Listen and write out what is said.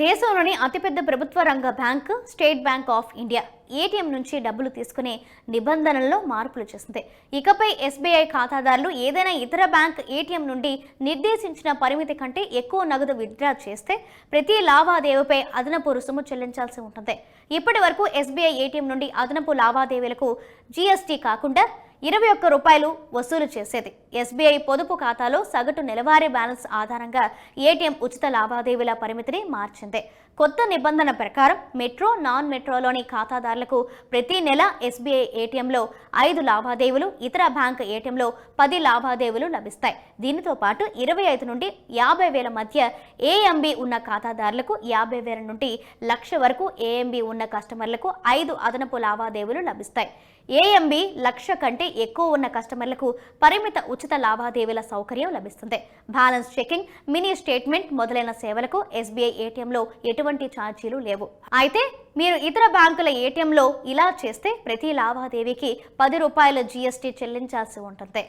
దేశంలోని అతిపెద్ద ప్రభుత్వ రంగ bank state bank of India ATM నుంచి డబ్బులు తీసుకునే నిబంధనల్లో మార్పులు చేసింది. ఇకపై ఎస్బీఐ ఖాతాదారులు ఏదైనా ఇతర బ్యాంక్ ఏటీఎం నుండి నిర్దేశించిన పరిమితి కంటే ఎక్కువ నగదు విత్డ్రా చేస్తే ప్రతి లావాదేవీపై అదనపు రుసుము చెల్లించాల్సి ఉంటుంది. ఇప్పటి వరకు ఎస్బీఐ ఏటీఎం నుండి అదనపు లావాదేవీలకు జీఎస్టీ కాకుండా 21 రూపాయలు వసూలు చేసేది. ఎస్బీఐ పొదుపు ఖాతాలో సగటు నెలవారీ బ్యాలెన్స్ ఆధారంగా ఏటీఎం ఉచిత లావాదేవీల పరిమితిని మార్చింది. కొత్త నిబంధన ప్రకారం మెట్రో, నాన్ మెట్రోలోని ఖాతాదారులకు ప్రతి నెల ఎస్బీఐ ఏటీఎంలో 5 లావాదేవీలు, ఇతర బ్యాంక్ ఏటీఎంలో 10 లావాదేవీలు లభిస్తాయి. దీనితో పాటు 25 నుండి 50,000 మధ్య ఏఎంబీ ఉన్న ఖాతాదారులకు 50,000 నుండి 1,00,000 వరకు ఏఎంబీ ఉన్న కస్టమర్లకు 5 అదనపు లావాదేవీలు లభిస్తాయి. ఏఎంబీ 1,00,000 కంటే ఎక్కువ ఉన్న కస్టమర్లకు పరిమిత ఉచిత లావాదేవీల సౌకర్యం లభిస్తుంది. బ్యాలెన్స్ చెకింగ్, మినీ స్టేట్మెంట్ మొదలైన సేవలకు ఎస్బీఐ ఏటీఎంలో ఎటువంటి ఛార్జీలు లేవు. అయితే మీరు ఇతర బ్యాంకుల ఏటీఎంలో ఇలా చేస్తే ప్రతి లావాదేవీకి 10 రూపాయల జీఎస్టీ చెల్లించాల్సి ఉంటుంది.